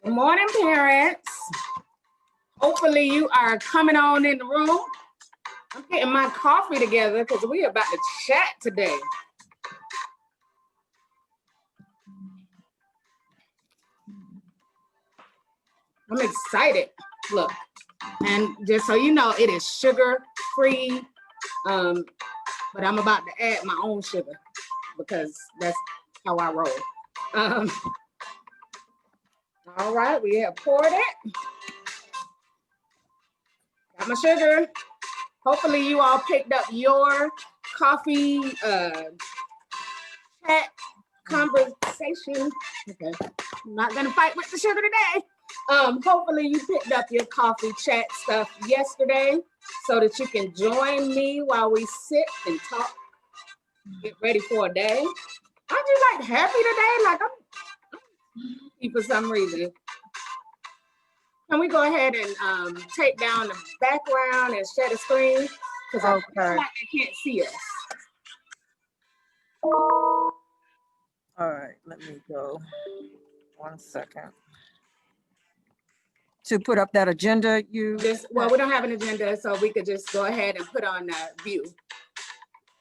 Good morning, parents. Hopefully you are coming on in the room. I'm getting my coffee together because we're about to chat today. I'm excited. Look, and just so you know, it is sugar-free, but I'm about to add my own sugar because that's how I roll. All right, we have poured it. Got my sugar. Hopefully you all picked up your coffee chat conversation. Okay, I'm not gonna fight with the sugar today. Hopefully you picked up your coffee chat stuff yesterday so that you can join me while we sit and talk, get ready for a day. Aren't you like happy today? Like I'm happy for some reason. Can we go ahead and take down the background and share the screen? Because I feel like they can't see us. All right, let me go 1 second. To put up that agenda, well, we don't have an agenda, so we could just go ahead and put on view.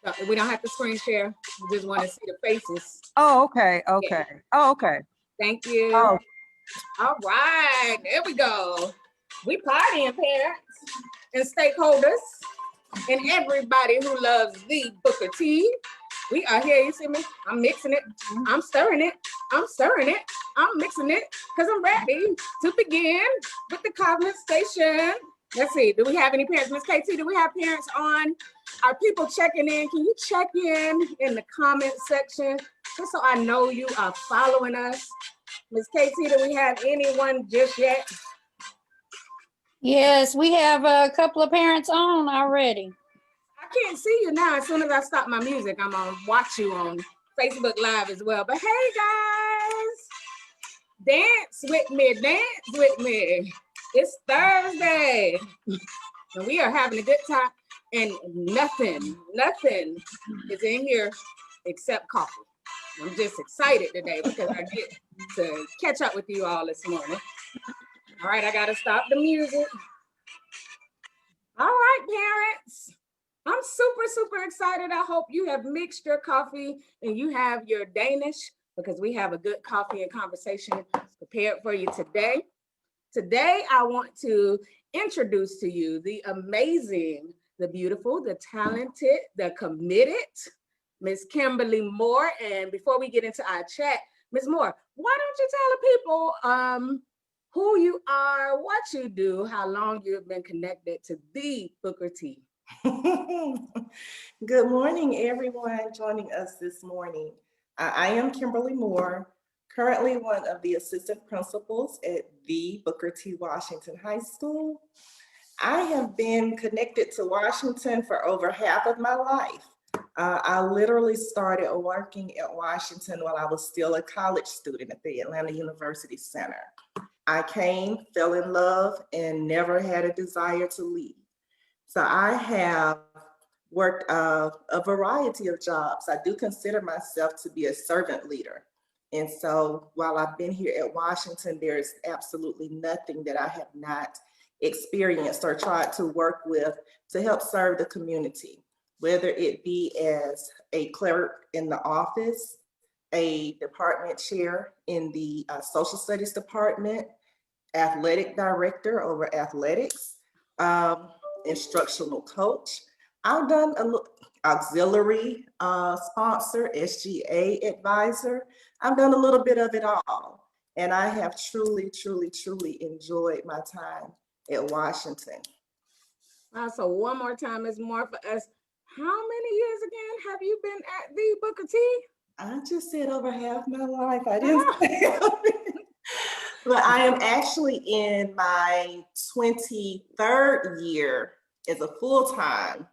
So we don't have to screen share. We just want to see the faces. Oh, okay. Yeah. Oh, okay. Thank you. Oh. All right, there we go. We partying, parents and stakeholders and everybody who loves the Booker T. We are here, you see me? I'm mixing it, I'm stirring it, I'm stirring it, I'm mixing it, because I'm ready to begin with the conversation. Let's see, do we have any parents? Miss KT, do we have parents on? Are people checking in? Can you check in the comment section, just so I know you are following us? Miss KT, do we have anyone just yet? Yes, we have a couple of parents on already. I can't see you now. As soon as I stop my music, I'm gonna watch you on Facebook Live as well. But hey guys, dance with me, dance with me. It's Thursday, and we are having a good time. And nothing is in here except coffee. I'm just excited today because I get to catch up with you all this morning. All right, I gotta stop the music. All right, parents. I'm super excited. I hope you have mixed your coffee and you have your Danish, because we have a good coffee and conversation prepared for you today. Today, I want to introduce to you the amazing, the beautiful, the talented, the committed Miss Kimberly Moore. And before we get into our chat, Ms. Moore, why don't you tell the people who you are, what you do, how long you've been connected to the Booker T? Good morning, everyone joining us this morning. I am Kimberly Moore, currently one of the assistant principals at the Booker T. Washington High School. I have been connected to Washington for over half of my life. I literally started working at Washington while I was still a college student at the Atlanta University Center. I came, fell in love, and never had a desire to leave. So I have worked a variety of jobs. I do consider myself to be a servant leader. And so while I've been here at Washington, there's absolutely nothing that I have not experienced or tried to work with to help serve the community, whether it be as a clerk in the office, a department chair in the social studies department, athletic director over athletics, instructional coach. I've done a auxiliary sponsor, SGA advisor. I've done a little bit of it all. And I have truly enjoyed my time at Washington. So one more time, Ms. Moore, for us. How many years again have you been at the Booker T? I just said over half my life. I didn't say but I am actually in my 23rd year as a full-time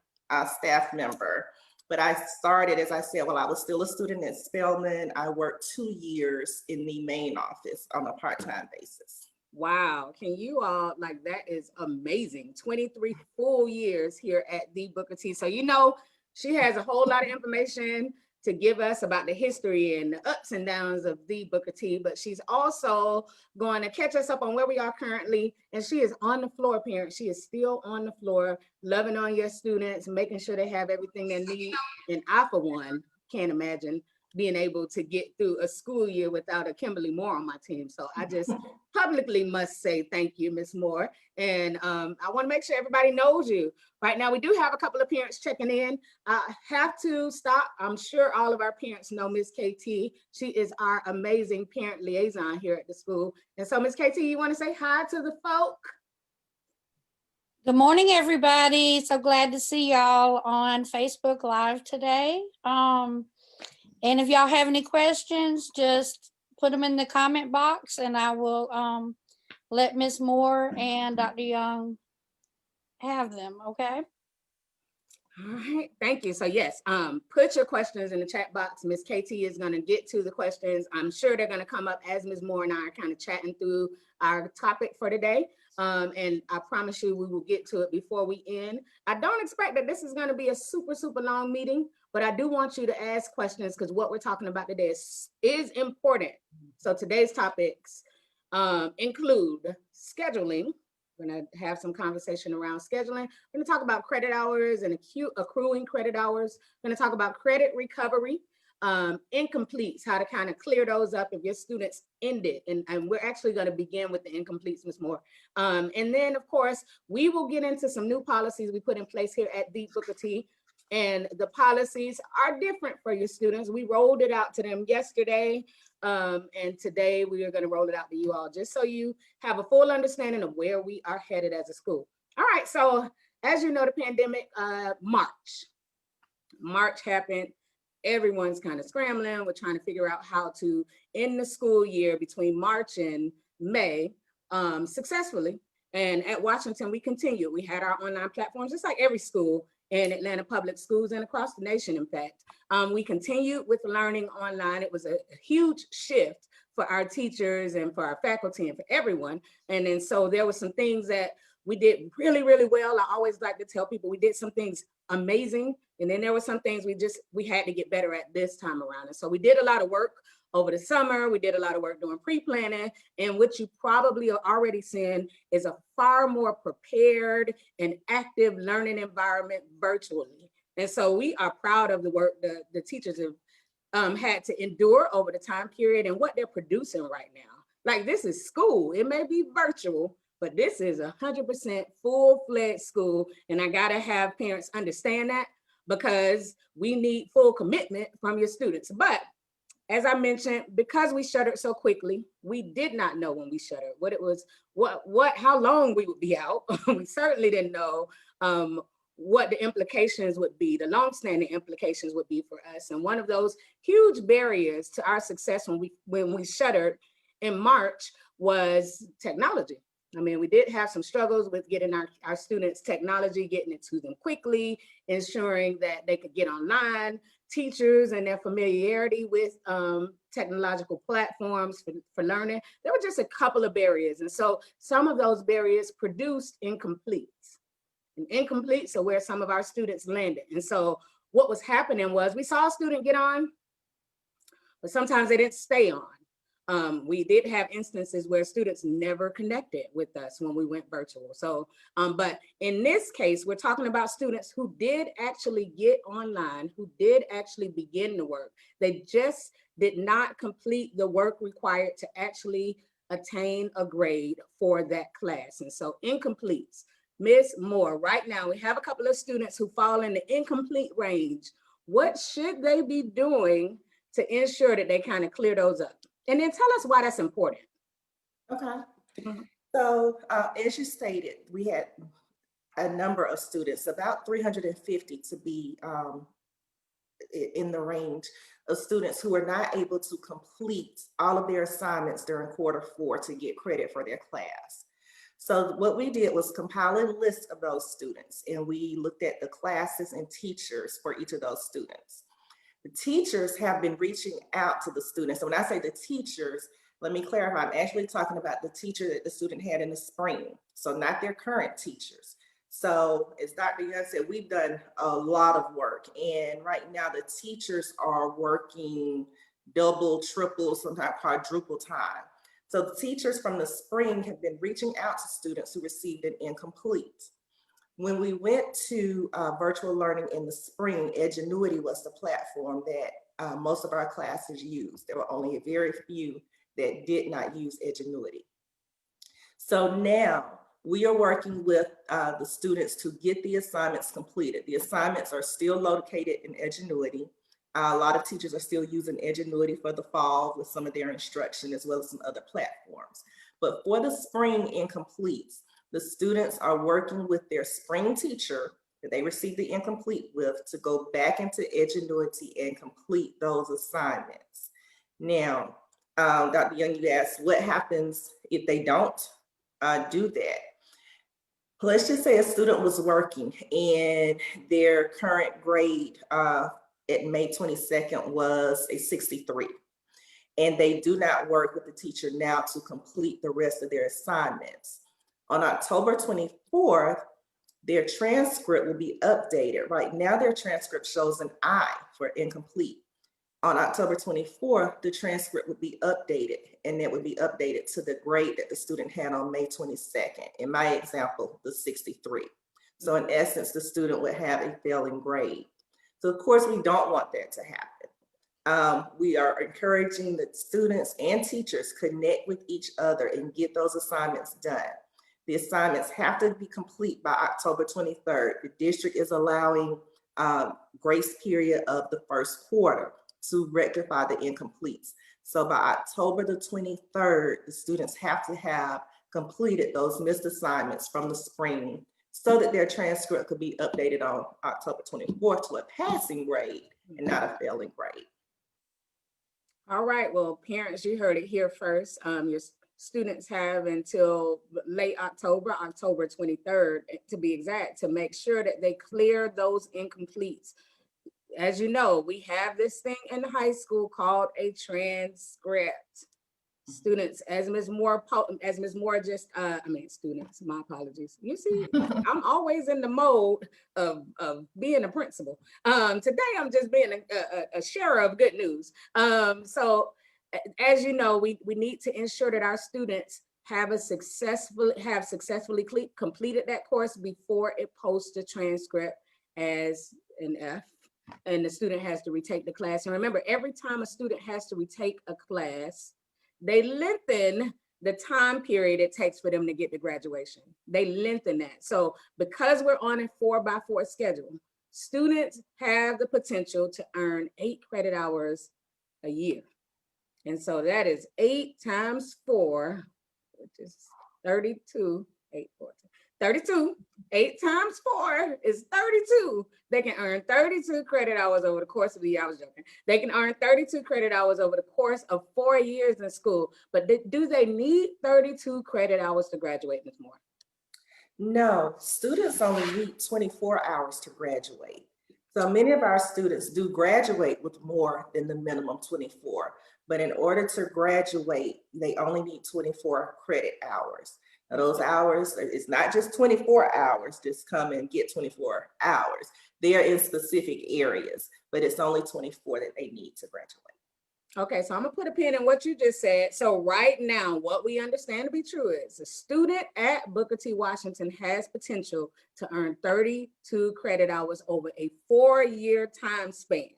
staff member. But I started, as I said, while I was still a student at Spelman. I worked 2 years in the main office on a part-time basis. Wow, can you all, like, that is amazing. 23 full years here at the Booker T. So, you know, she has a whole lot of information to give us about the history and the ups and downs of the Booker T, but she's also going to catch us up on where we are currently. And she is on the floor, parents. She is still on the floor, loving on your students, making sure they have everything they need. And I, for one, can't imagine being able to get through a school year without a Kimberly Moore on my team. So I just publicly must say thank you, Ms. Moore. And I want to make sure everybody knows you. Right now, we do have a couple of parents checking in. I have to stop. I'm sure all of our parents know Miss KT. She is our amazing parent liaison here at the school. And so, Miss KT, you want to say hi to the folk? Good morning, everybody. So glad to see y'all on Facebook Live today. And if y'all have any questions, just put them in the comment box and I will let Ms. Moore and Dr. Young have them, okay? All right, thank you. So yes, put your questions in the chat box. Miss KT is going to get to the questions. I'm sure they're going to come up as Ms. Moore and I are kind of chatting through our topic for today. And I promise you we will get to it before we end. I don't expect that this is going to be a super long meeting, but I do want you to ask questions because what we're talking about today is important. So today's topics include scheduling. We're going to have some conversation around scheduling. We're going to talk about credit hours and accruing credit hours. We're going to talk about credit recovery, incompletes, how to kind of clear those up if your students ended. And we're actually going to begin with the incompletes, Ms. Moore. And then, of course, we will get into some new policies we put in place here at the Booker T. And the policies are different for your students. We rolled it out to them yesterday. And today we are going to roll it out to you all just so you have a full understanding of where we are headed as a school. All right, so as you know, the pandemic, March happened. Everyone's kind of scrambling. We're trying to figure out how to end the school year between March and May successfully. And at Washington, we continued. We had our online platforms, just like every school in Atlanta Public Schools and across the nation, in fact. We continued with learning online. It was a huge shift for our teachers and for our faculty and for everyone. And then so there were some things that we did really well. I always like to tell people we did some things amazing. And then there were some things we had to get better at this time around. And so we did a lot of work over the summer. We did a lot of work doing pre-planning, and what you probably are already seeing is a far more prepared and active learning environment virtually. And so we are proud of the work the teachers have had to endure over the time period and what they're producing right now. Like, this is school. It may be virtual, but this is 100% full-fledged school. And I gotta have parents understand that because we need full commitment from your students. But as I mentioned, because we shuttered so quickly, we did not know when we shuttered what it was, how long we would be out. We certainly didn't know what the implications would be, the longstanding implications would be for us. And one of those huge barriers to our success when we shuttered in March was technology. I mean, we did have some struggles with getting our students technology, getting it to them quickly, ensuring that they could get online, teachers and their familiarity with technological platforms for learning. There were just a couple of barriers. And so some of those barriers produced incompletes. And incompletes are where some of our students landed. And so what was happening was we saw a student get on, but sometimes they didn't stay on. We did have instances where students never connected with us when we went virtual. So, but in this case, we're talking about students who did actually get online, who did actually begin the work. They just did not complete the work required to actually attain a grade for that class. And so incompletes. Ms. Moore, right now, we have a couple of students who fall in the incomplete range. What should they be doing to ensure that they kind of clear those up? And then tell us why that's important. Okay. So as you stated, we had a number of students, about 350 to be in the range of students who were not able to complete all of their assignments during Q4 to get credit for their class. So what we did was compile a list of those students, and we looked at the classes and teachers for each of those students. The teachers have been reaching out to the students. So when I say the teachers, let me clarify, I'm actually talking about the teacher that the student had in the spring. So not their current teachers. So as Dr. Young said, we've done a lot of work, and right now the teachers are working double, triple, sometimes quadruple time. So the teachers from the spring have been reaching out to students who received an incomplete. When we went to virtual learning in the spring, Edgenuity was the platform that most of our classes used. There were only a very few that did not use Edgenuity. So now we are working with the students to get the assignments completed. The assignments are still located in Edgenuity. A lot of teachers are still using Edgenuity for the fall with some of their instruction, as well as some other platforms. But for the spring incompletes, the students are working with their spring teacher that they received the incomplete with to go back into Edgenuity and complete those assignments. Now, Dr. Young, you asked what happens if they don't do that. Let's just say a student was working and their current grade at May 22nd was a 63, and they do not work with the teacher now to complete the rest of their assignments. On October 24th, their transcript will be updated. Right now, their transcript shows an I for incomplete. On October 24th, the transcript would be updated, and it would be updated to the grade that the student had on May 22nd. In my example, the 63. So in essence, the student would have a failing grade. So of course, we don't want that to happen. We are encouraging that students and teachers connect with each other and get those assignments done. The assignments have to be complete by October 23rd. The district is allowing grace period of the first quarter to rectify the incompletes. So by October the 23rd, the students have to have completed those missed assignments from the spring so that their transcript could be updated on October 24th to a passing grade and not a failing grade. All right, well, parents, you heard it here first. Your students have until late October, October 23rd, to be exact, to make sure that they clear those incompletes. As you know, we have this thing in high school called a transcript. Students, as Ms. Moore just, students, my apologies. You see, I'm always in the mode of being a principal. Today, I'm just being a sharer of good news. So as you know, we need to ensure that our students have successfully completed that course before it posts the transcript as an F, and the student has to retake the class. And remember, every time a student has to retake a class, they lengthen the time period it takes for them to get to graduation. They lengthen that. So because we're on a 4x4 schedule, students have the potential to earn 8 credit hours a year. And so that is 8 times 4, which is 32, 8, 14, 32. 8 times 4 is 32. They can earn 32 credit hours over the course of the year. I was joking. They can earn 32 credit hours over the course of 4 years in school. But do they need 32 credit hours to graduate, Ms. Moore? No, students only need 24 hours to graduate. So many of our students do graduate with more than the minimum 24. But in order to graduate, they only need 24 credit hours. Now those hours, it's not just 24 hours, just come and get 24 hours. They are in specific areas, but it's only 24 that they need to graduate. Okay, so I'm gonna put a pin in what you just said. So right now, what we understand to be true is a student at Booker T. Washington has potential to earn 32 credit hours over a 4-year time span.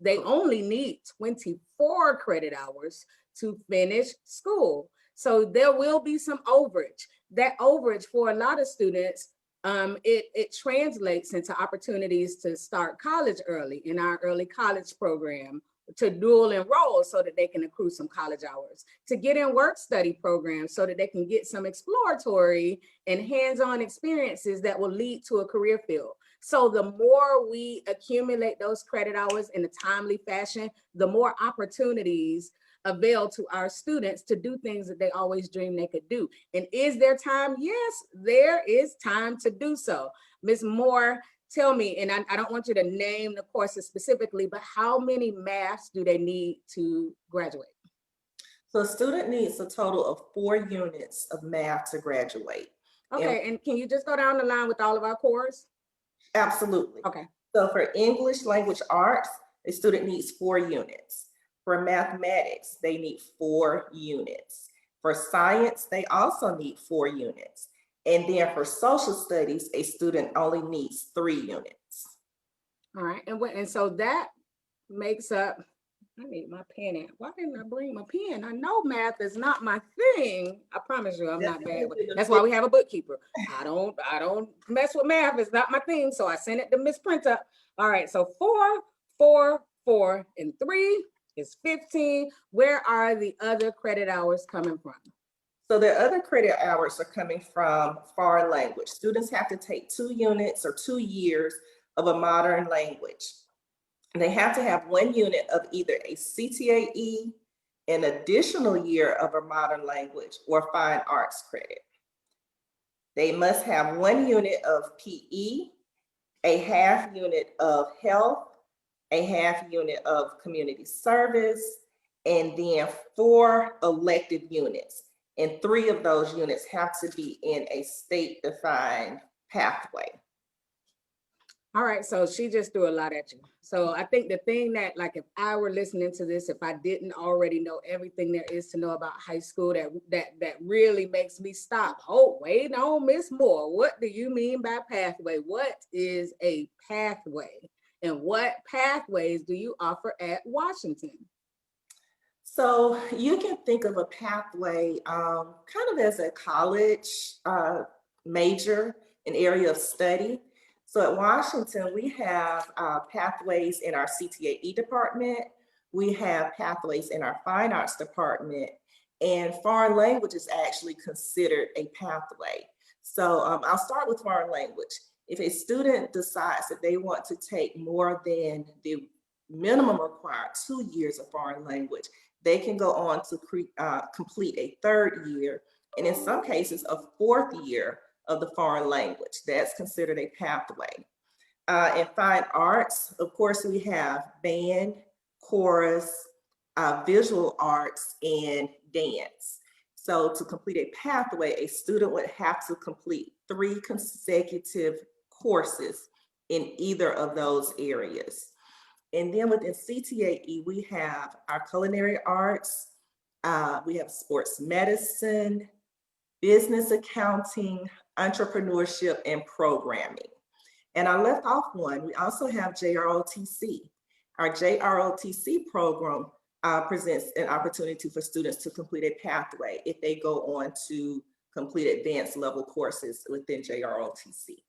They only need 24 credit hours to finish school. So there will be some overage. That overage for a lot of students, it translates into opportunities to start college early in our early college program, to dual enroll so that they can accrue some college hours, to get in work study programs so that they can get some exploratory and hands-on experiences that will lead to a career field. So the more we accumulate those credit hours in a timely fashion, the more opportunities avail to our students to do things that they always dreamed they could do. And is there time? Yes, there is time to do so. Ms. Moore, tell me, and I don't want you to name the courses specifically, but how many maths do they need to graduate? So a student needs a total of 4 units of math to graduate. Okay, and can you just go down the line with all of our cores? Absolutely. Okay. So for English language arts, a student needs 4 units. For mathematics, they need 4 units. For science, they also need 4 units. And then for social studies, a student only needs 3 units. All right, and so that makes up, I need my pen in. Why didn't I bring my pen? I know math is not my thing. I promise you, I'm not bad with. That's why we have a bookkeeper. I don't mess with math. It's not my thing. So I sent it to Miss Printup. All right, so 4, 4, 4, and 3 is 15. Where are the other credit hours coming from? So the other credit hours are coming from foreign language. Students have to take 2 units or 2 years of a modern language. And they have to have 1 unit of either a CTAE, an additional year of a modern language, or fine arts credit. They must have 1 unit of PE, a half unit of health, a half unit of community service, and then 4 elective units. And 3 of those units have to be in a state-defined pathway. All right, so she just threw a lot at you. So I think the thing that, like, if I were listening to this, if I didn't already know everything there is to know about high school, that really makes me stop. Oh, wait on, Miss Moore. What do you mean by pathway? What is a pathway? And what pathways do you offer at Washington? So you can think of a pathway kind of as a college major, an area of study. So at Washington, we have pathways in our CTAE department. We have pathways in our fine arts department, and foreign language is actually considered a pathway. So I'll start with foreign language. If a student decides that they want to take more than the minimum required 2 years of foreign language, they can go on to complete a 3rd year, and in some cases, a 4th year of the foreign language. That's considered a pathway. In fine arts, of course, we have band, chorus, visual arts, and dance. So to complete a pathway, a student would have to complete 3 consecutive courses in either of those areas. And then within CTAE, we have our culinary arts, we have sports medicine, business accounting, entrepreneurship, and programming. And I left off one. We also have JROTC. Our JROTC program presents an opportunity for students to complete a pathway if they go on to complete advanced level courses within JROTC.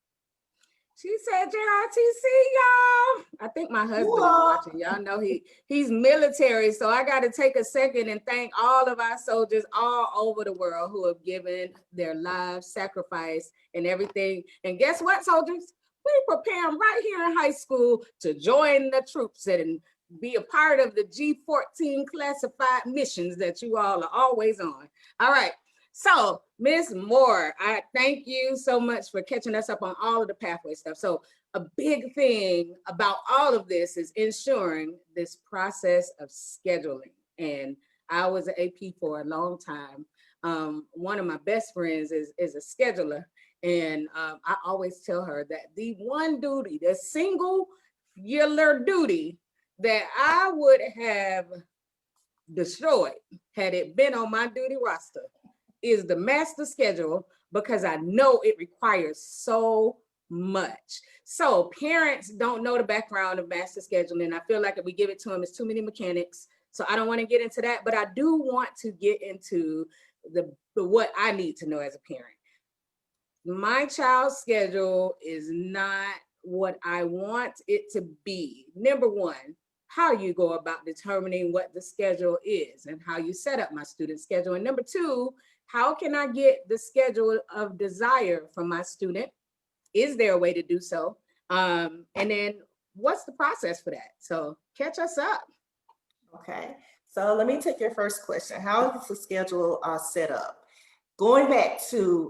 She said JRTC, y'all. I think my husband is watching. Y'all know he's military, so I got to take a second and thank all of our soldiers all over the world who have given their lives, sacrifice, and everything. And guess what, soldiers? We prepare them right here in high school to join the troops and be a part of the G14 classified missions that you all are always on. All right. So, Ms. Moore, I thank you so much for catching us up on all of the pathway stuff. So a big thing about all of this is ensuring this process of scheduling. And I was an AP for a long time. One of my best friends is a scheduler. And I always tell her that the one duty, the singular duty that I would have destroyed had it been on my duty roster is the master schedule, because I know it requires so much. So parents don't know the background of master scheduling. I feel like if we give it to them, it's too many mechanics. So I don't want to get into that, but I do want to get into the what I need to know as a parent. My child's schedule is not what I want it to be. Number one, how you go about determining what the schedule is and how you set up my student schedule. And number two, how can I get the schedule of desire from my student? Is there a way to do so? And then what's the process for that? So catch us up. Okay, so let me take your first question. How is the schedule set up? Going back to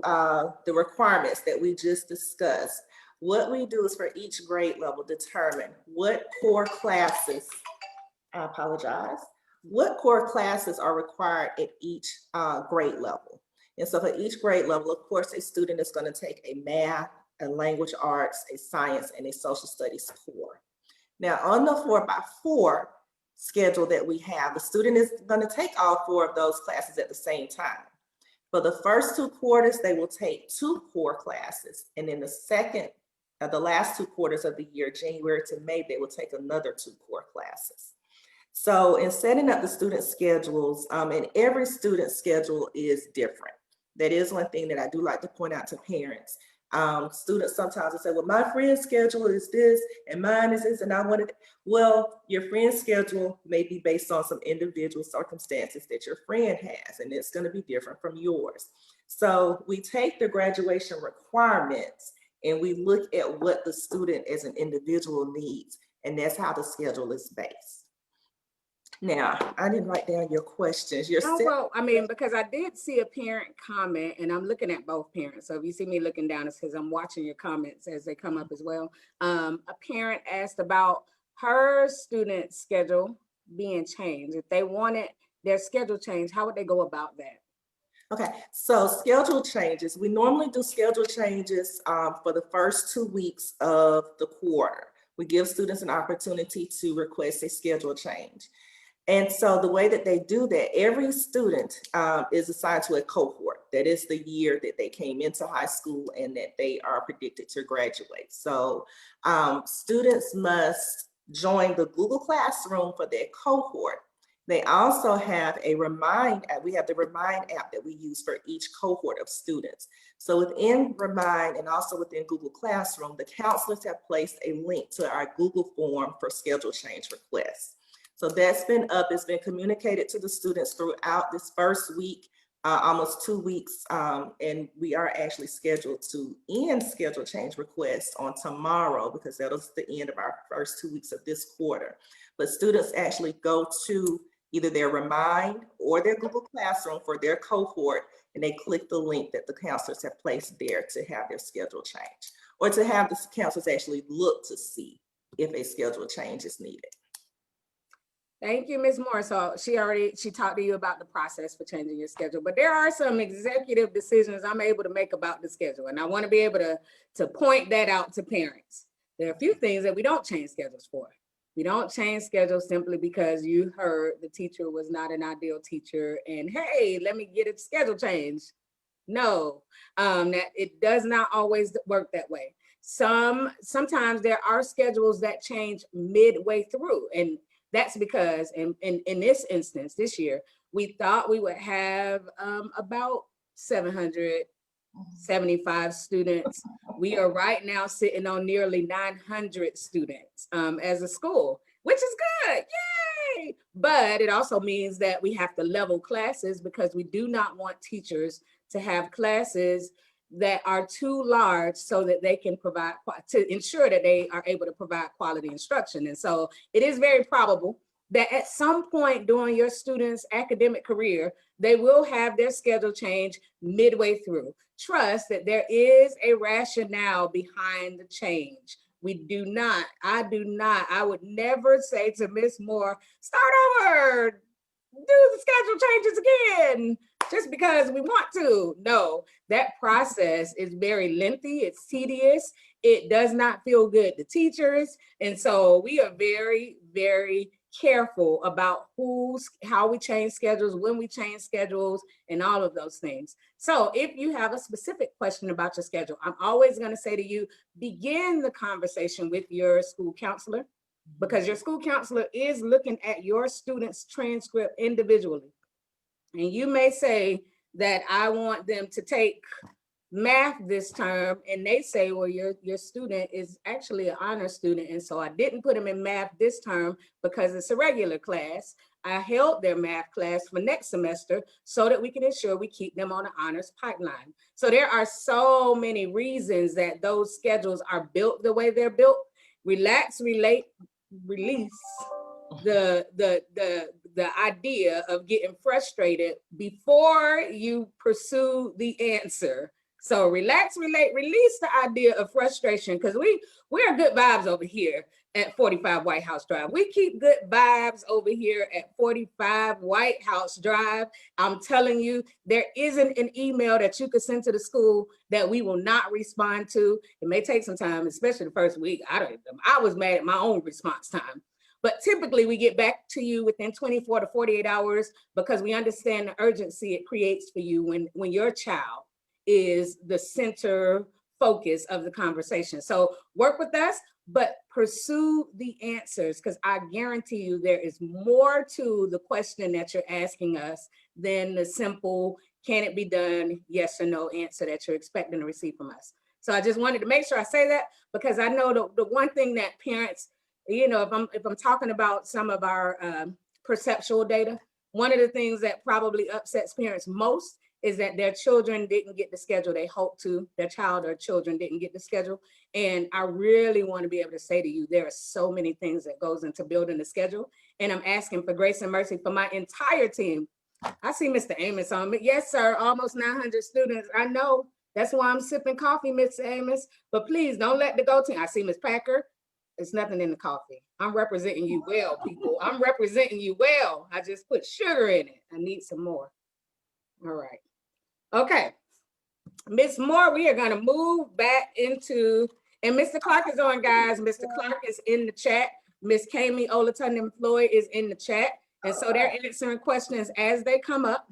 the requirements that we just discussed, what we do is for each grade level determine what core classes, I apologize, what core classes are required at each grade level. And so for each grade level, of course, a student is going to take a math, a language arts, a science, and a social studies core. Now on the 4x4 schedule that we have, the student is going to take all 4 of those classes at the same time. For the first 2 quarters, they will take 2 core classes. And in the last 2 quarters of the year, January to May, they will take another 2 core classes. So in setting up the student schedules, and every student schedule is different. That is one thing that I do like to point out to parents. Students sometimes will say, well, my friend's schedule is this and mine is this, and I wanted, well, your friend's schedule may be based on some individual circumstances that your friend has, and it's going to be different from yours. So we take the graduation requirements and we look at what the student as an individual needs, and that's how the schedule is based. Now, I didn't write down your questions. Well, I mean, because I did see a parent comment, and I'm looking at both parents. So if you see me looking down, it's because I'm watching your comments as they come up as well. A parent asked about her student schedule being changed. If they wanted their schedule changed, how would they go about that? Okay, so schedule changes. We normally do schedule changes for the first 2 weeks of the quarter. We give students an opportunity to request a schedule change. And so the way that they do that, every student is assigned to a cohort. That is the year that they came into high school and that they are predicted to graduate. So students must join the Google Classroom for their cohort. They also have a Remind app. We have the Remind app that we use for each cohort of students. So within Remind and also within Google Classroom, the counselors have placed a link to our Google form for schedule change requests. So that's been up, it's been communicated to the students throughout this first week, almost 2 weeks, and we are actually scheduled to end schedule change requests on tomorrow because that was the end of our first 2 weeks of this quarter. But students actually go to either their Remind or their Google Classroom for their cohort, and they click the link that the counselors have placed there to have their schedule change, or to have the counselors actually look to see if a schedule change is needed. Thank you, Ms. Moore. So she talked to you about the process for changing your schedule, but there are some executive decisions I'm able to make about the schedule. And I want to be able to point that out to parents. There are a few things that we don't change schedules for. We don't change schedules simply because you heard the teacher was not an ideal teacher and hey, let me get a schedule change. No, that it does not always work that way. Sometimes there are schedules that change midway through, and that's because in this instance, this year, we thought we would have about 775 students. We are right now sitting on nearly 900 students as a school, which is good, yay! But it also means that we have to level classes because we do not want teachers to have classes that are too large so that they can provide, to ensure that they are able to provide quality instruction. And so it is very probable that at some point during your students' academic career, they will have their schedule change midway through. Trust that there is a rationale behind the change. I would never say to Ms. Moore, start over, do the schedule changes again, just because we want to. No, that process is very lengthy, it's tedious, it does not feel good to teachers. And so we are very, very careful about how we change schedules, when we change schedules, and all of those things. So if you have a specific question about your schedule, I'm always going to say to you, begin the conversation with your school counselor, because your school counselor is looking at your student's transcript individually. And you may say that I want them to take math this term, and they say, well, your student is actually an honor student, and so I didn't put them in math this term because it's a regular class. I held their math class for next semester so that we can ensure we keep them on an honors pipeline. So there are so many reasons that those schedules are built the way they're built. Relax, relate, release the idea of getting frustrated before you pursue the answer. So relax, relate, release the idea of frustration, because we're good vibes over here. at 45 White House Drive. We keep good vibes over here at 45 White House Drive. I'm telling you, there isn't an email that you could send to the school that we will not respond to. It may take some time, especially the first week. I was mad at my own response time. But typically we get back to you within 24 to 48 hours because we understand the urgency it creates for you when your child is the center focus of the conversation. So work with us, but pursue the answers, because I guarantee you there is more to the question that you're asking us than the simple, can it be done, yes or no answer that you're expecting to receive from us. So I just wanted to make sure I say that, because I know the one thing that parents, you know, if I'm talking about some of our perceptual data, one of the things that probably upsets parents most is that their children didn't get the schedule they hoped to. Their child or children didn't get the schedule. And I really want to be able to say to you, there are so many things that goes into building the schedule. And I'm asking for grace and mercy for my entire team. I see Mr. Amos on me. Yes, sir, almost 900 students. I know, that's why I'm sipping coffee, Mr. Amos. But please don't let the go team. I see Ms. Packer. It's nothing in the coffee. I'm representing you well, people. I'm representing you well. I just put sugar in it. I need some more. All right. Okay. Miss Moore, we are going to move back into, and Mr. Clark is on, guys. Mr. Clark is in the chat. Miss Kami Olatunde Floyd is in the chat. And so they're answering questions as they come up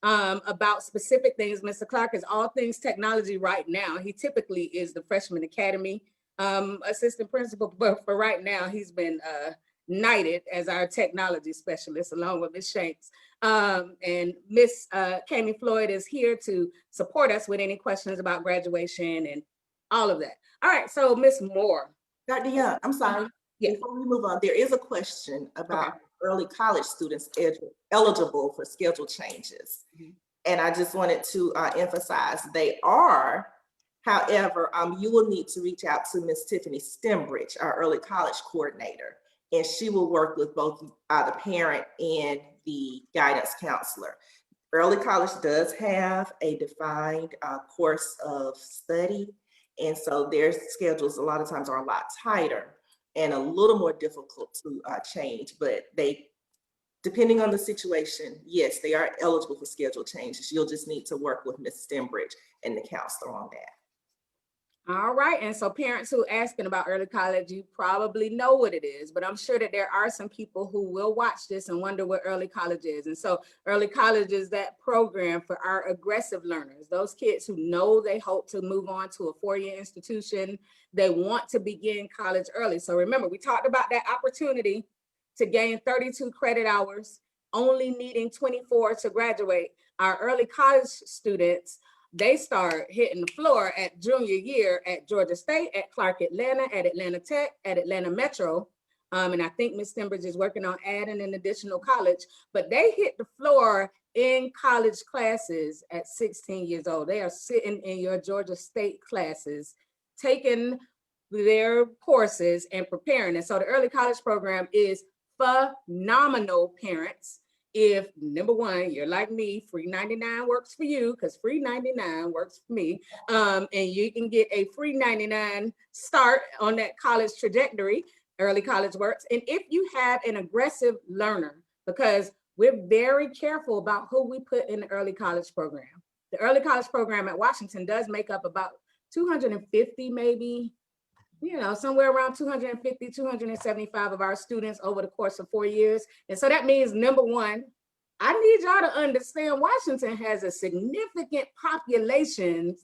about specific things. Mr. Clark is all things technology right now. He typically is the freshman academy assistant principal, but for right now, he's been knighted as our technology specialist along with Ms. Shanks. And Miss Kami Floyd is here to support us with any questions about graduation and all of that. All right, so Miss Moore. Dr. Young, I'm sorry. Yeah. Before we move on, there is a question about early college students eligible for schedule changes. And I just wanted to emphasize they are. However, you will need to reach out to Miss Tiffany Stembridge, our early college coordinator, and she will work with both the parent and the guidance counselor. Early college does have a defined course of study, and so their schedules a lot of times are a lot tighter and a little more difficult to change, but they, depending on the situation, yes, they are eligible for schedule changes. You'll just need to work with Ms. Stembridge and the counselor on that. All right, and so parents who are asking about early college, you probably know what it is, but I'm sure that there are some people who will watch this and wonder what early college is. And so early college is that program for our aggressive learners, those kids who know they hope to move on to a four-year institution. They want to begin college early. So remember, we talked about that opportunity to gain 32 credit hours, only needing 24 to graduate. Our early college students, they start hitting the floor at junior year at Georgia State, at Clark Atlanta, at Atlanta Tech, at Atlanta Metro. And I think Ms. Stembridge is working on adding an additional college, but they hit the floor in college classes at 16 years old. They are sitting in your Georgia State classes, taking their courses and preparing. And so the early college program is phenomenal, parents. If number one, you're like me, free 99 works for you, because free 99 works for me. And you can get a free 99 start on that college trajectory, early college works. And if you have an aggressive learner, because we're very careful about who we put in the early college program. The early college program at Washington does make up about 250, maybe, you know, somewhere around 250, 275 of our students over the course of 4 years. And so that means, number one, I need y'all to understand Washington has a significant population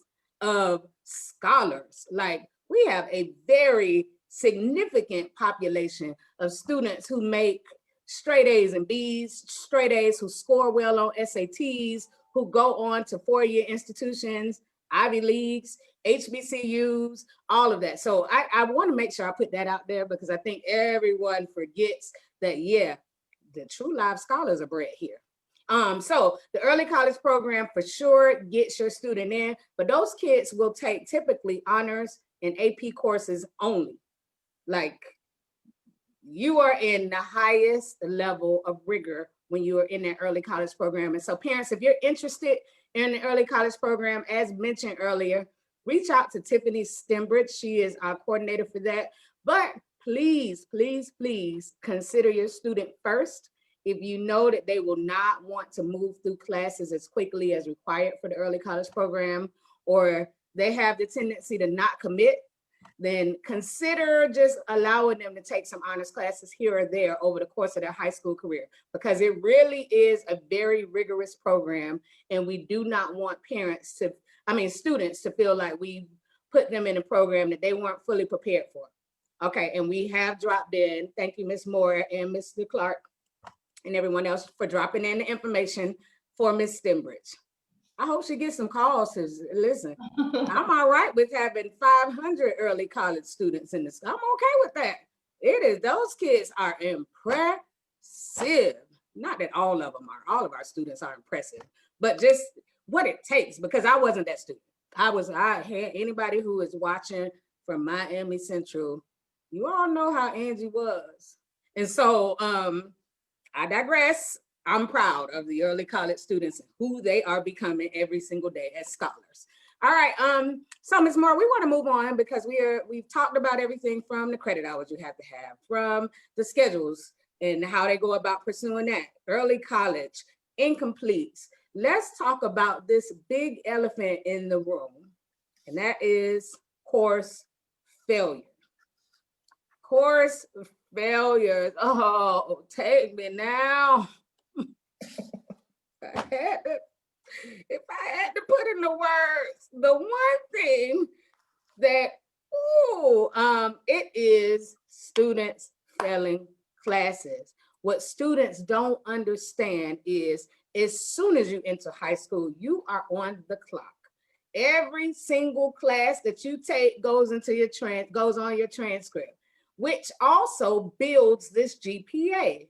of scholars. Like, we have a very significant population of students who make straight A's and B's, straight A's, who score well on SATs, who go on to four-year institutions, Ivy Leagues, HBCUs, all of that. So I want to make sure I put that out there, because I think everyone forgets that, yeah, the true live scholars are bred here. So the early college program for sure gets your student in, but those kids will take typically honors and AP courses only. Like, you are in the highest level of rigor when you are in that early college program. And so parents, if you're interested in the early college program, as mentioned earlier, reach out to Tiffany Stembridge. She is our coordinator for that. But please, please, please consider your student first. If you know that they will not want to move through classes as quickly as required for the early college program, or they have the tendency to not commit, then consider just allowing them to take some honors classes here or there over the course of their high school career, because it really is a very rigorous program, and we do not want students to feel like we put them in a program that they weren't fully prepared for. Okay, and we have dropped in, thank you, Ms. Moore and Mr. Clark and everyone else for dropping in the information for Ms. Stembridge. I hope she gets some calls, because listen, I'm all right with having 500 early college students in this. I'm okay with that. It is, those kids are impressive. Not that all of them are, all of our students are impressive, but just what it takes, because I wasn't that student. I had anybody who is watching from Miami Central, you all know how Angie was. And so I digress. I'm proud of the early college students and who they are becoming every single day as scholars. All right, so Ms. Moore, we want to move on, because we've talked about everything from the credit hours you have to have, from the schedules and how they go about pursuing that, early college, incompletes. Let's talk about this big elephant in the room, and that is course failure. Course failures. Oh, take me now. If I had to put in the words, the one thing that, it is students failing classes. What students don't understand is, as soon as you enter high school, you are on the clock. Every single class that you take goes on your transcript, which also builds this GPA.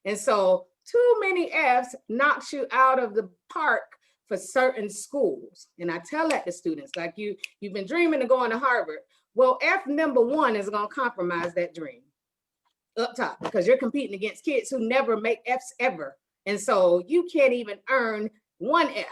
And so too many Fs knocks you out of the park for certain schools. And I tell that to students, like, you've been dreaming of going to Harvard. Well, F number one is going to compromise that dream up top, because you're competing against kids who never make Fs ever. And so you can't even earn one F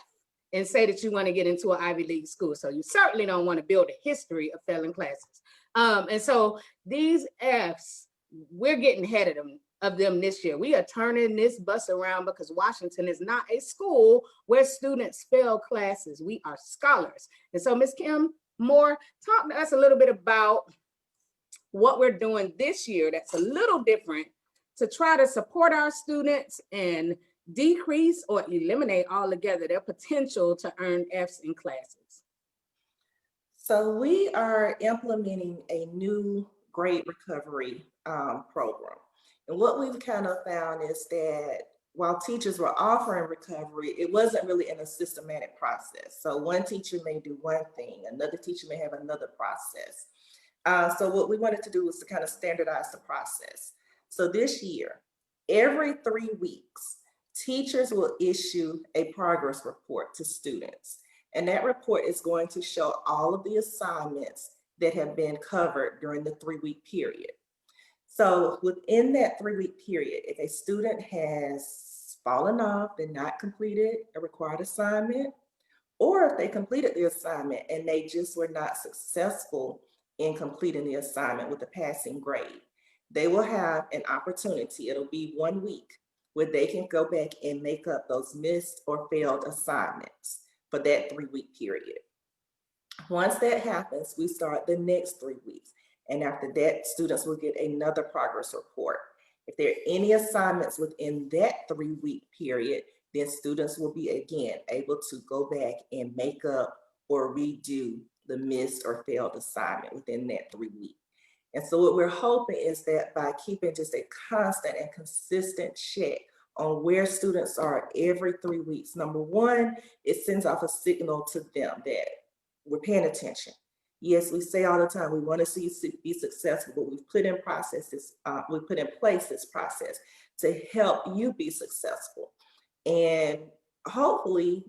and say that you want to get into an Ivy League school. So you certainly don't want to build a history of failing classes. And so these Fs, we're getting ahead of them this year. We are turning this bus around, because Washington is not a school where students fail classes. We are scholars. And so Ms. Kim Moore, talk to us a little bit about what we're doing this year that's a little different to try to support our students and decrease or eliminate altogether their potential to earn Fs in classes. So we are implementing a new grade recovery program. And what we've kind of found is that while teachers were offering recovery, it wasn't really in a systematic process. So one teacher may do one thing, another teacher may have another process. So what we wanted to do was to kind of standardize the process. So this year, every 3 weeks, teachers will issue a progress report to students. And that report is going to show all of the assignments that have been covered during the 3-week period. So within that 3-week period, if a student has fallen off and not completed a required assignment, or if they completed the assignment and they just were not successful in completing the assignment with a passing grade, they will have an opportunity, it'll be 1 week, where they can go back and make up those missed or failed assignments for that 3-week period. Once that happens, we start the next 3 weeks. And after that, students will get another progress report. If there are any assignments within that 3-week period, then students will be again able to go back and make up or redo the missed or failed assignment within that 3 weeks. And so what we're hoping is that by keeping just a constant and consistent check on where students are every 3 weeks, number one, it sends off a signal to them that we're paying attention. Yes, we say all the time, we want to see you be successful, but we've put in place this process to help you be successful. And hopefully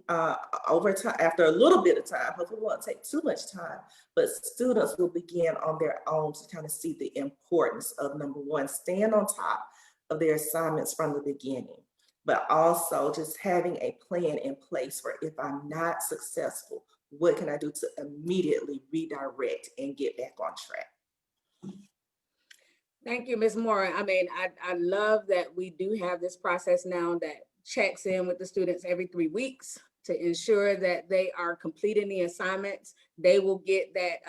over time, after a little bit of time, hopefully it won't take too much time, but students will begin on their own to kind of see the importance of, number one, staying on top of their assignments from the beginning, but also just having a plan in place for, if I'm not successful, what can I do to immediately redirect and get back on track? Thank you, Ms. Moore. I mean, I love that we do have this process now that checks in with the students every 3 weeks to ensure that they are completing the assignments. They will get that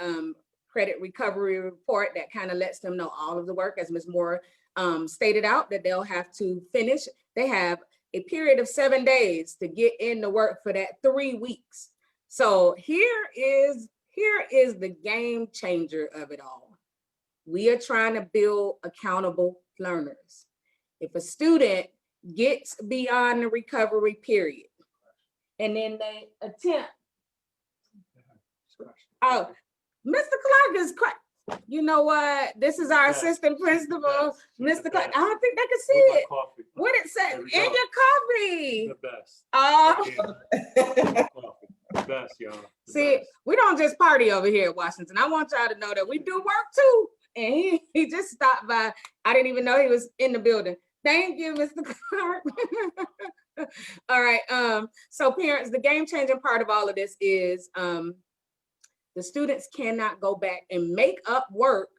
credit recovery report that kind of lets them know all of the work, as Ms. Moore stated out, that they'll have to finish. They have a period of 7 days to get in the work for that 3 weeks. So here is the game changer of it all. We are trying to build accountable learners. If a student gets beyond the recovery period and then they attempt, oh, Mr. Clark is quite, you know what? This is our assistant principal, Mr. Clark. I don't think they can see it. What it says in your coffee. The best. Oh, Coffee. The best, y'all. see, we don't just party over here at Washington. I want y'all to know that we do work too. And he just stopped by. I didn't even know he was in the building. Thank you, Mr. Clark. All right. So parents, the game changing part of all of this is the students cannot go back and make up work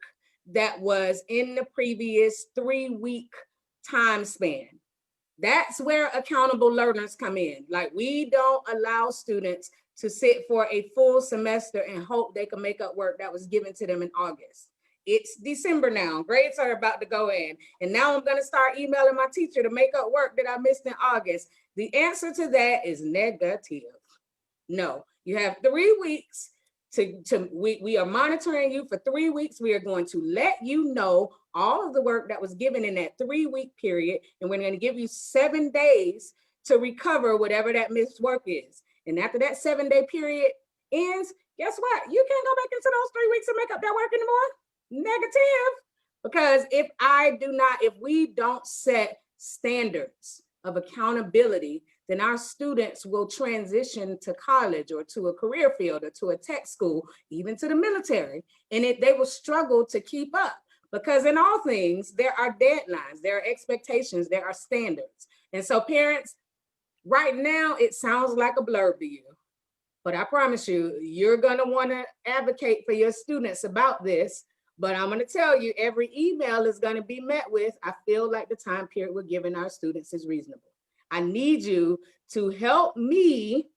that was in the previous 3-week time span. That's where accountable learners come in. Like, we don't allow students to sit for a full semester and hope they can make up work that was given to them in August. It's December now. Grades are about to go in. And now I'm going to start emailing my teacher to make up work that I missed in August. The answer to that is negative. No, you have 3 weeks we are monitoring you for 3 weeks. We are going to let you know all of the work that was given in that 3-week period. And we're going to give you 7 days to recover whatever that missed work is. And after that 7-day period ends, guess what? You can't go back into those 3 weeks and make up that work anymore. Negative. Because if we don't set standards of accountability, then our students will transition to college or to a career field or to a tech school, even to the military, and they will struggle to keep up, because in all things, there are deadlines, there are expectations, there are standards. And so parents, right now, it sounds like a blurb to you, but I promise you, you're gonna wanna advocate for your students about this. But I'm going to tell you, every email is going to be met with, I feel like the time period we're giving our students is reasonable. I need you to help me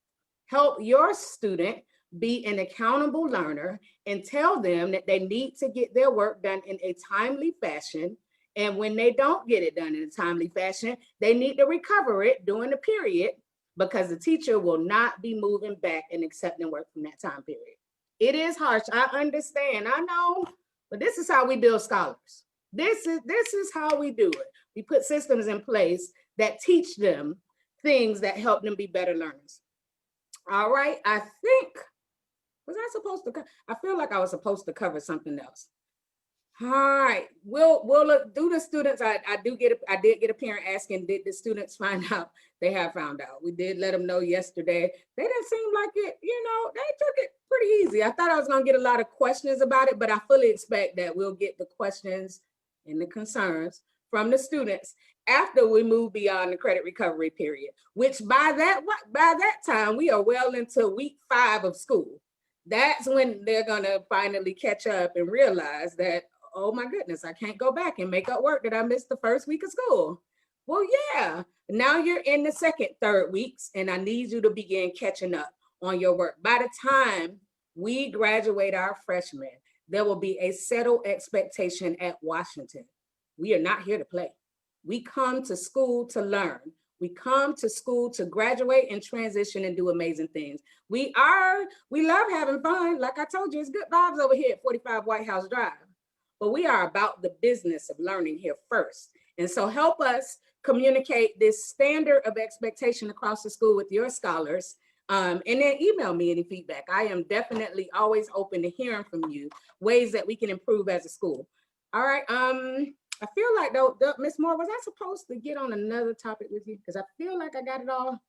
help your student be an accountable learner and tell them that they need to get their work done in a timely fashion. And when they don't get it done in a timely fashion, they need to recover it during the period, because the teacher will not be moving back and accepting work from that time period. It is harsh. I understand. I know. But this is how we build scholars. This is how we do it. We put systems in place that teach them things that help them be better learners. All right, I think, I feel like I was supposed to cover something else. All right, we'll look through the students. I did get a parent asking, did the students find out? They have found out. We did let them know yesterday. They didn't seem like it, they took it pretty easy. I thought I was gonna get a lot of questions about it, but I fully expect that we'll get the questions and the concerns from the students after we move beyond the credit recovery period, which by that time, we are well into week 5 of school. That's when they're gonna finally catch up and realize that, oh my goodness, I can't go back and make up work that I missed the first week of school. Well, yeah, now you're in the second, third weeks, and I need you to begin catching up on your work. By the time we graduate our freshmen, there will be a settled expectation at Washington. We are not here to play. We come to school to learn. We come to school to graduate and transition and do amazing things. We love having fun. Like I told you, it's good vibes over here at 45 White House Drive. But we are about the business of learning here first. And so help us communicate this standard of expectation across the school with your scholars, and then email me any feedback. I am definitely always open to hearing from you, ways that we can improve as a school. All right, I feel like though, Ms. Moore, was I supposed to get on another topic with you? Because I feel like I got it all.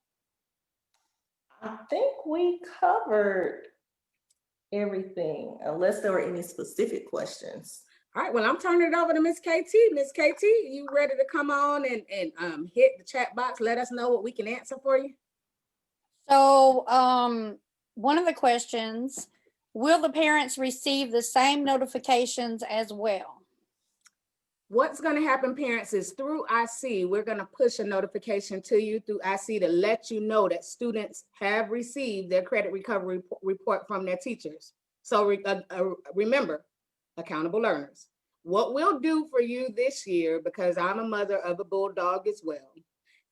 I think we covered everything, unless there were any specific questions. All right, well, I'm turning it over to Miss KT. Miss KT, you ready to come on and hit the chat box? Let us know what we can answer for you. So one of the questions, will the parents receive the same notifications as well? What's going to happen, parents, is through IC, we're going to push a notification to you through IC to let you know that students have received their credit recovery report from their teachers. So remember, accountable learners. What we'll do for you this year, because I'm a mother of a bulldog as well,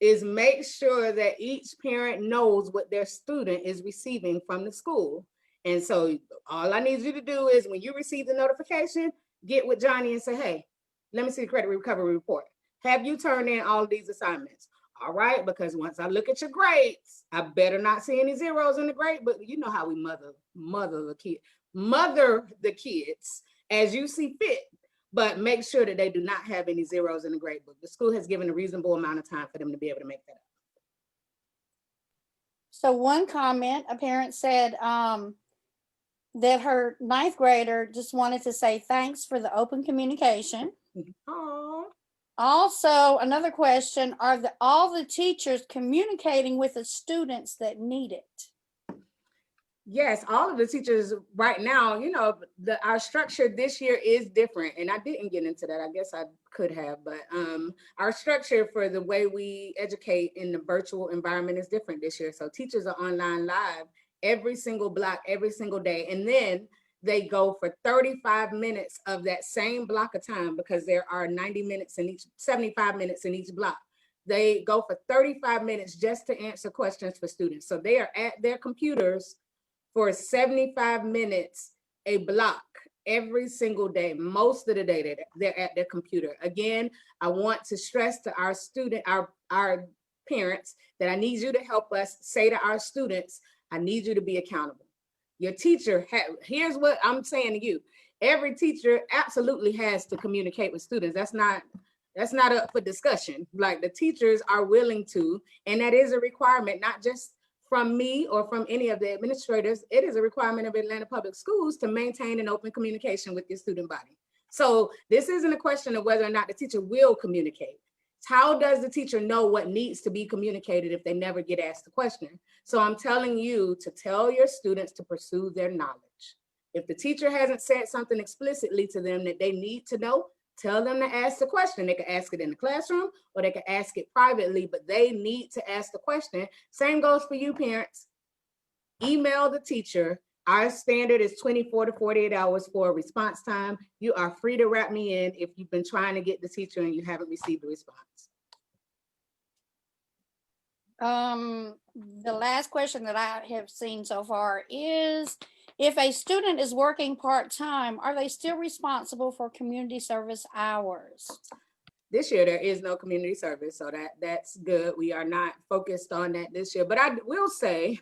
is make sure that each parent knows what their student is receiving from the school. And so all I need you to do is when you receive the notification, get with Johnny and say, hey, let me see the credit recovery report. Have you turned in all of these assignments? All right, because once I look at your grades, I better not see any zeros in the grade, but you know how we mother the kids as you see fit, but make sure that they do not have any zeros in the grade book. The school has given a reasonable amount of time for them to be able to make that up. So one comment, a parent said that her ninth grader just wanted to say thanks for the open communication. Aww. Also, another question, are all the teachers communicating with the students that need it? Yes, all of the teachers right now, you know, our structure this year is different. And I didn't get into that. I guess I could have, but our structure for the way we educate in the virtual environment is different this year. So teachers are online live every single block, every single day. And then they go for 35 minutes of that same block of time, because there are 90 minutes in each, 75 minutes in each block. They go for 35 minutes just to answer questions for students. So they are at their computers for 75 minutes a block every single day. Most of the day they're at their computer. Again, I want to stress to our our parents that I need you to help us say to our students, I need you to be accountable. Your teacher, here's what I'm saying to you. Every teacher absolutely has to communicate with students. That's not up for discussion. Like, the teachers are willing to, and that is a requirement, not just from me or from any of the administrators. It is a requirement of Atlanta Public Schools to maintain an open communication with your student body. So this isn't a question of whether or not the teacher will communicate. How does the teacher know what needs to be communicated if they never get asked the question? So I'm telling you to tell your students to pursue their knowledge. If the teacher hasn't said something explicitly to them that they need to know, tell them to ask the question. They can ask it in the classroom or they can ask it privately, but they need to ask the question. Same goes for you, parents. Email the teacher. Our standard is 24 to 48 hours for a response time. You are free to wrap me in if you've been trying to get the teacher and you haven't received a response. The last question that I have seen so far is, if a student is working part-time, are they still responsible for community service hours? This year, there is no community service, so that's good. We are not focused on that this year, but I will say,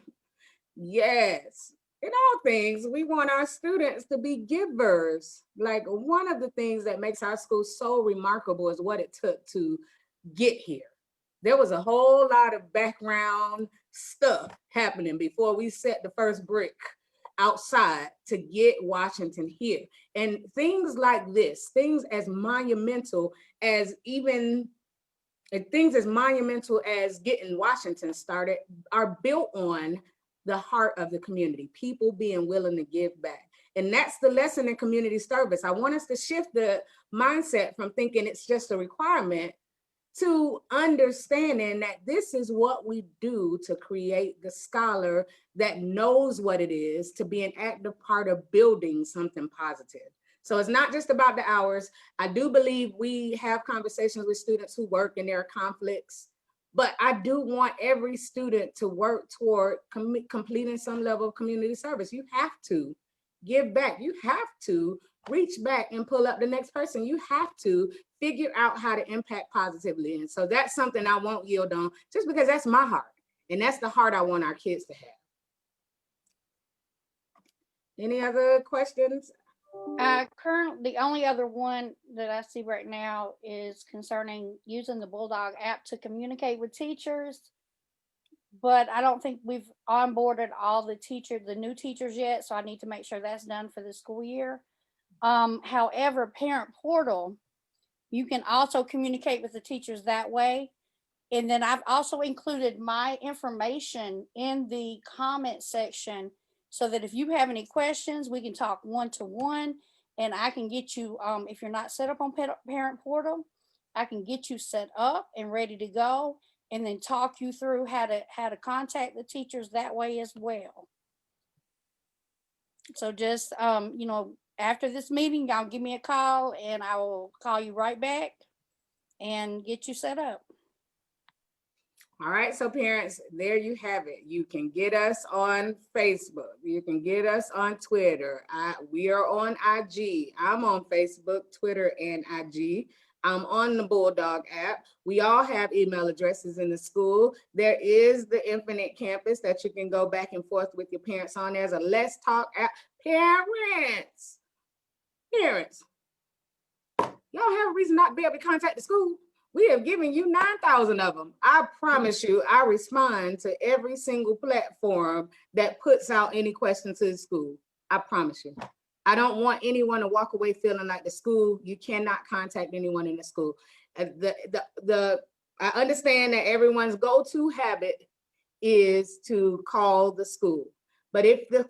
yes, in all things, we want our students to be givers. Like, one of the things that makes our school so remarkable is what it took to get here. There was a whole lot of background stuff happening before we set the first brick outside to get Washington here. And things like this, things as monumental as getting Washington started, are built on the heart of the community, people being willing to give back. And that's the lesson in community service. I want us to shift the mindset from thinking it's just a requirement to understanding that this is what we do to create the scholar that knows what it is to be an active part of building something positive. So it's not just about the hours. I do believe we have conversations with students who work and there are conflicts, but I do want every student to work toward completing some level of community service. You have to give back. You have to reach back and pull up the next person. You have to figure out how to impact positively. And so that's something I won't yield on, just because that's my heart. And that's the heart I want our kids to have. Any other questions? The only other one that I see right now is concerning using the Bulldog app to communicate with teachers. But I don't think we've onboarded all the new teachers yet. So I need to make sure that's done for the school year. However, Parent Portal, you can also communicate with the teachers that way. And then I've also included my information in the comment section so that if you have any questions, we can talk one-to-one. and I can get you, if you're not set up on Parent Portal, I can get you set up and ready to go, and then talk you through how to contact the teachers that way as well. So just, after this meeting, y'all give me a call and I will call you right back and get you set up. All right, so parents, there you have it. You can get us on Facebook. You can get us on Twitter. We are on IG. I'm on Facebook, Twitter, and IG. I'm on the Bulldog app. We all have email addresses in the school. There is the Infinite Campus that you can go back and forth with your parents on. There's a Let's Talk app. Parents, y'all have a reason not to be able to contact the school. We have given you 9,000 of them. I promise you, I respond to every single platform that puts out any questions to the school. I promise you. I don't want anyone to walk away feeling like the school, you cannot contact anyone in the school. I understand that everyone's go-to habit is to call the school. But if the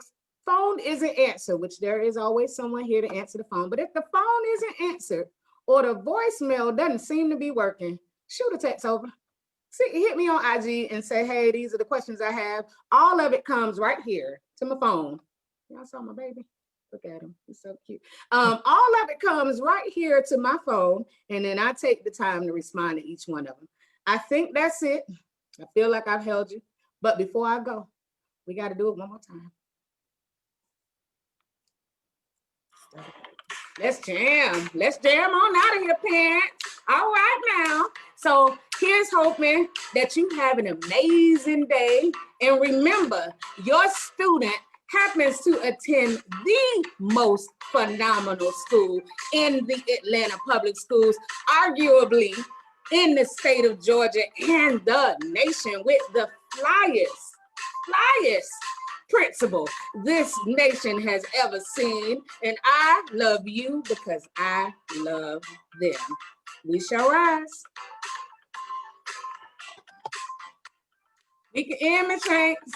phone isn't answered, which there is always someone here to answer the phone, but if the phone isn't answered, or the voicemail doesn't seem to be working, shoot a text over. Hit me on IG and say, hey, these are the questions I have. All of it comes right here to my phone. Y'all saw my baby? Look at him, he's so cute. All of it comes right here to my phone, and then I take the time to respond to each one of them. I think that's it. I feel like I've held you, but before I go, we got to do it one more time. Let's jam. Let's jam on out of here, parents. All right now. So here's hoping that you have an amazing day. And remember, your student happens to attend the most phenomenal school in the Atlanta Public Schools, arguably in the state of Georgia and the nation, with the flyest principal this nation has ever seen. And I love you because I love them. We shall rise. We can end, Miss Hanks.